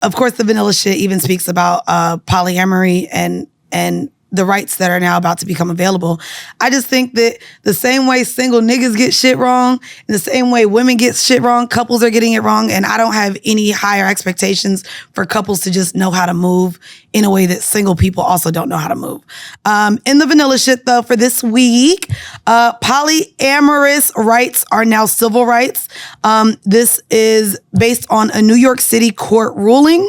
of course, the vanilla shit even speaks about polyamory and the rights that are now about to become available. I just think that the same way single niggas get shit wrong, in the same way women get shit wrong, couples are getting it wrong, and I don't have any higher expectations for couples to just know how to move in a way that single people also don't know how to move. In the vanilla shit, though, for this week, polyamorous rights are now civil rights. This is based on a New York City court ruling.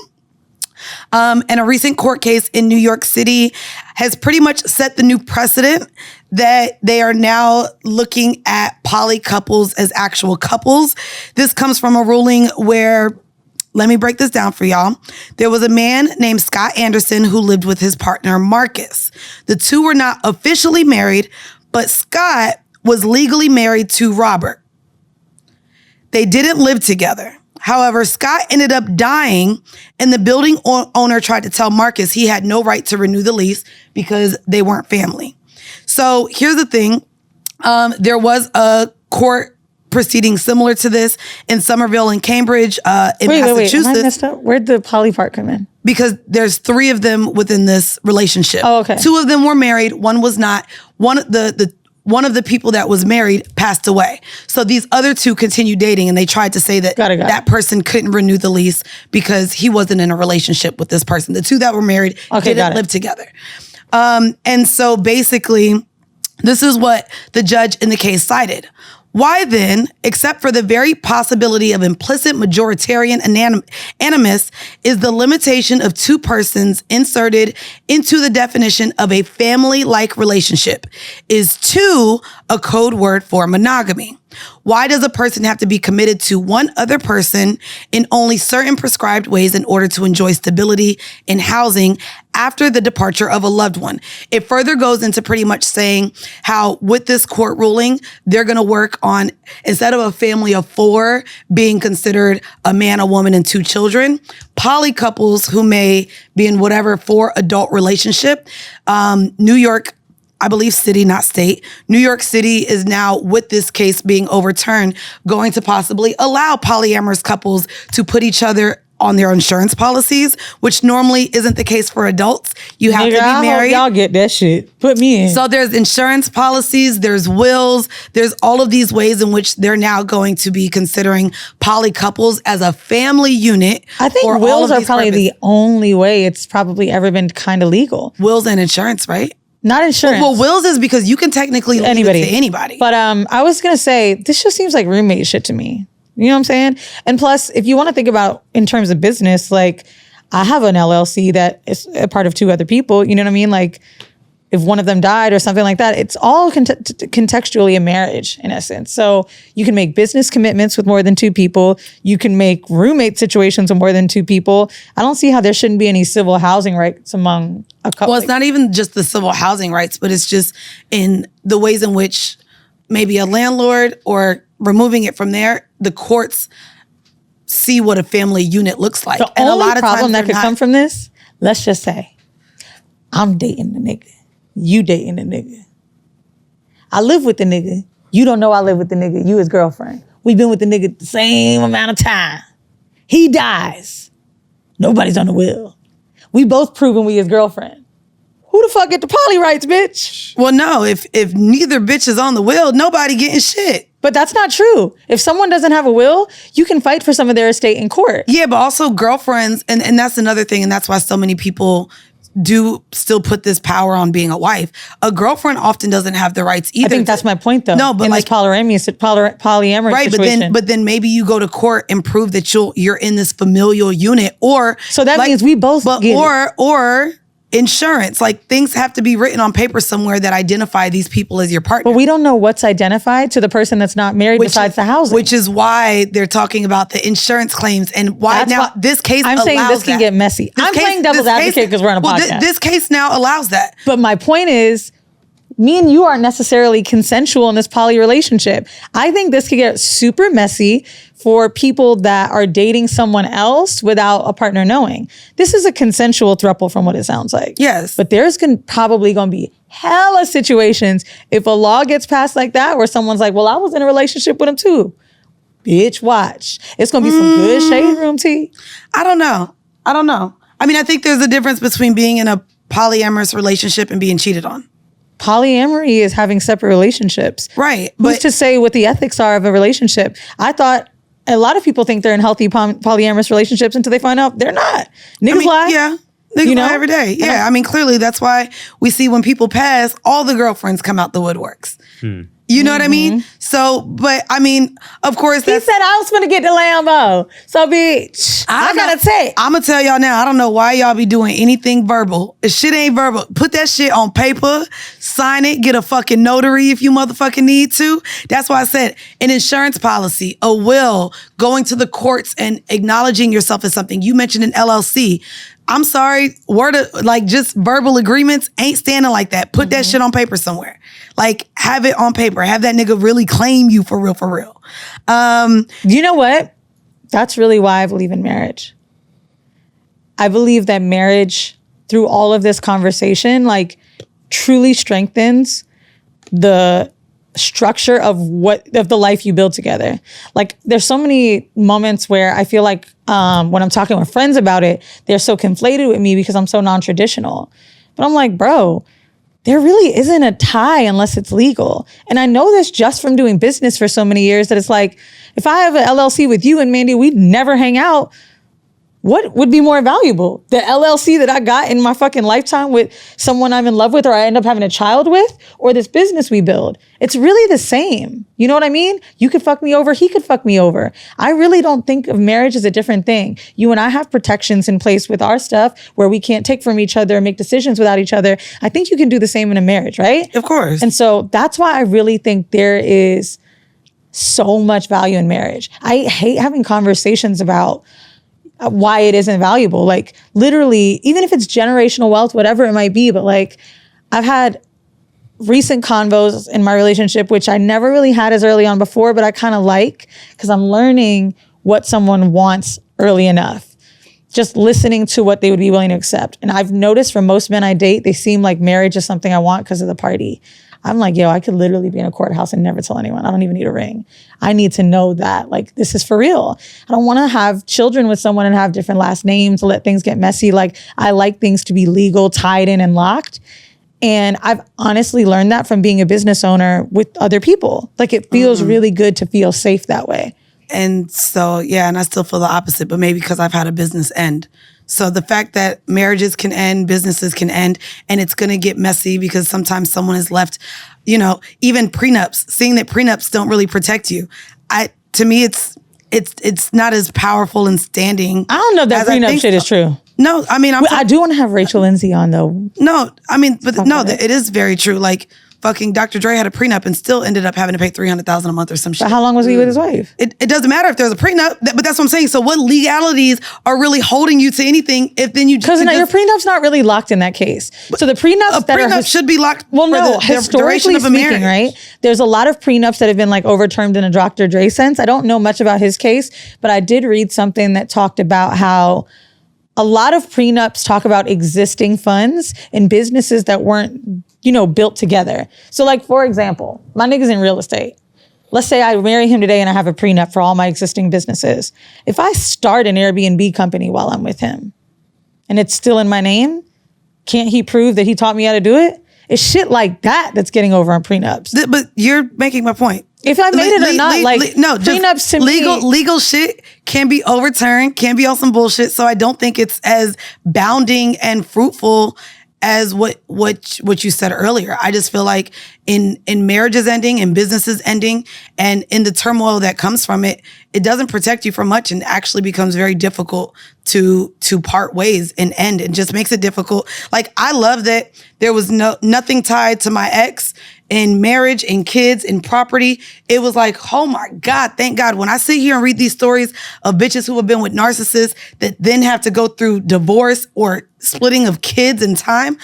And a recent court case in New York City has pretty much set the new precedent that they are now looking at poly couples as actual couples. This comes from a ruling where, let me break this down for y'all. There was a man named Scott Anderson who lived with his partner, Marcus. The two were not officially married, but Scott was legally married to Robert. They didn't live together. However, Scott ended up dying, and the building owner tried to tell Marcus he had no right to renew the lease because they weren't family. So here's the thing. There was a court proceeding similar to this in Somerville and Cambridge in Massachusetts. Wait, I messed up. Where'd the poly part come in? Because there's 3 of them within this relationship. Oh, okay. 2 of them were married. One was not. One of the people that was married passed away. So these other 2 continued dating, and they tried to say that that person couldn't renew the lease because he wasn't in a relationship with this person. The 2 that were married didn't live together. And so basically, this is what the judge in the case cited. Why then, except for the very possibility of implicit majoritarian animus, is the limitation of 2 persons inserted into the definition of a family-like relationship? Is 2 a code word for monogamy? Why does a person have to be committed to one other person in only certain prescribed ways in order to enjoy stability in housing after the departure of a loved one? It further goes into pretty much saying how with this court ruling, they're going to work on, instead of a family of 4 being considered a man, a woman, and 2 children, poly couples who may be in whatever 4 adult relationship. New York, I believe city, not state. New York City is now, with this case being overturned, going to possibly allow polyamorous couples to put each other on their insurance policies, which normally isn't the case for adults. You have to be married. I hope y'all get that shit. Put me in. So there's insurance policies, there's wills, there's all of these ways in which they're now going to be considering poly couples as a family unit. I think wills are probably the only way it's probably ever been kind of legal. Wills and insurance, right? Not insurance. Well, wills is because you can technically leave it to anybody. But I was going to say, this just seems like roommate shit to me. You know what I'm saying? And plus, if you want to think about in terms of business, like I have an LLC that is a part of 2 other people. You know what I mean? Like if one of them died or something like that, it's all contextually a marriage in essence. So you can make business commitments with more than 2 people. You can make roommate situations with more than 2 people. I don't see how there shouldn't be any civil housing rights among a couple. Well, it's not even just the civil housing rights, but it's just in the ways in which maybe a landlord, or removing it from there, the courts see what a family unit looks like. The only problem that could come from this, let's just say, I'm dating the nigga. You dating the nigga. I live with the nigga. You don't know I live with the nigga. You his girlfriend. We've been with the nigga the same amount of time. He dies. Nobody's on the will. We both proven we his girlfriend. Who the fuck get the poly rights, bitch? Well, no, if neither bitch is on the will, nobody getting shit. But that's not true. If someone doesn't have a will, you can fight for some of their estate in court. Yeah, but also girlfriends, and that's another thing, and that's why so many people do still put this power on being a wife. A girlfriend often doesn't have the rights either. I think that's my point, though. No, but in like this polyamory right, situation. but then maybe you go to court and prove that you're in this familial unit, or so that means we both or insurance. Like things have to be written on paper somewhere that identify these people as your partner. But we don't know what's identified to the person that's not married besides the housing. Which is why they're talking about the insurance claims and why this case allows that. I'm saying this can get messy. I'm playing devil's advocate because we're on a podcast. This case now allows that. But my point is, me and you aren't necessarily consensual in this poly relationship. I think this could get super messy for people that are dating someone else without a partner knowing. This is a consensual throuple from what it sounds like. Yes. But there's probably going to be hella situations if a law gets passed like that where someone's like, well, I was in a relationship with him too. Bitch, watch. It's going to be some good shade room tea. I don't know. I don't know. I mean, I think there's a difference between being in a polyamorous relationship and being cheated on. Polyamory is having separate relationships. Right. Who's to say what the ethics are of a relationship? I thought a lot of people think they're in healthy polyamorous relationships until they find out they're not. Niggas lie. Yeah. Niggas lie every day. Yeah. I mean, clearly that's why we see when people pass, all the girlfriends come out the woodworks. You know what I mean? So, but I mean, of course. He said I was going to get the Lambo. So, bitch, I got to say. I'm going to tell y'all now, I don't know why y'all be doing anything verbal. If shit ain't verbal, put that shit on paper, sign it, get a fucking notary if you motherfucking need to. That's why I said an insurance policy, a will, going to the courts and acknowledging yourself as something. You mentioned an LLC. I'm sorry, just verbal agreements ain't standing like that. Put that shit on paper somewhere. Like, have it on paper. Have that nigga really claim you for real, for real. You know what? That's really why I believe in marriage. I believe that marriage, through all of this conversation, like, truly strengthens the structure of the life you build together. Like, there's so many moments where I feel like when I'm talking with friends about it, they're so conflated with me because I'm so non-traditional. But I'm like, bro, there really isn't a tie unless it's legal. And I know this just from doing business for so many years that it's like, if I have an LLC with you and Mandy, we'd never hang out. What would be more valuable? The LLC that I got in my fucking lifetime with someone I'm in love with or I end up having a child with, or this business we build? It's really the same. You know what I mean? You could fuck me over, he could fuck me over. I really don't think of marriage as a different thing. You and I have protections in place with our stuff where we can't take from each other and make decisions without each other. I think you can do the same in a marriage, right? Of course. And so that's why I really think there is so much value in marriage. I hate having conversations about why it isn't valuable. Like, literally, even if it's generational wealth, whatever it might be, but like, I've had recent convos in my relationship, which I never really had as early on before, but I kind of like, because I'm learning what someone wants early enough. Just listening to what they would be willing to accept. And I've noticed from most men I date, they seem like marriage is something I want because of the party. I'm like, yo, I could literally be in a courthouse and never tell anyone. I don't even need a ring. I need to know that, like, this is for real. I don't want to have children with someone and have different last names, let things get messy. Like, I like things to be legal, tied in, and locked. And I've honestly learned that from being a business owner with other people. Like, it feels really good to feel safe that way. And so, yeah, and I still feel the opposite, but maybe because I've had a business end. So the fact that marriages can end, businesses can end, and it's going to get messy because sometimes someone is left, even prenups, seeing that prenups don't really protect you. To me, it's not as powerful and standing. I don't know if that prenup shit is true. No, I mean, I do want to have Rachel Lindsay on though. No, I mean, but no, it is very true. Like, fucking Dr. Dre had a prenup and still ended up having to pay $300,000 a month or some shit. But how long was he with his wife? It doesn't matter if there's a prenup, but that's what I'm saying. So what legalities are really holding you to anything if then you just... Because your prenup's not really locked in that case. So the prenups that prenup should be locked well, for no, the historically duration of a speaking, marriage. right? There's a lot of prenups that have been like overturned in a Dr. Dre sense. I don't know much about his case, but I did read something that talked about how a lot of prenups talk about existing funds in businesses that weren't built together. So like, for example, my nigga's in real estate. Let's say I marry him today and I have a prenup for all my existing businesses. If I start an Airbnb company while I'm with him and it's still in my name, can't he prove that he taught me how to do it? It's shit like that that's getting over on prenups. But you're making my point. If I made it or not, prenups to legal shit can be overturned, can be on some bullshit. So I don't think it's as bounding and fruitful as what you said earlier. I just feel like in marriages ending and businesses ending and in the turmoil that comes from it, it doesn't protect you from much and actually becomes very difficult to part ways and end. It just makes it difficult. Like, I love that there was nothing tied to my ex in marriage, in kids, in property. It was like, oh my God, thank God. When I sit here and read these stories of bitches who have been with narcissists that then have to go through divorce or splitting of kids and time,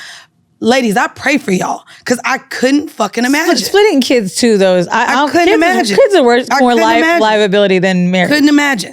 ladies, I pray for y'all because I couldn't fucking imagine. Splitting kids too, though. I couldn't imagine. Kids are worse, more liability than marriage. Couldn't imagine.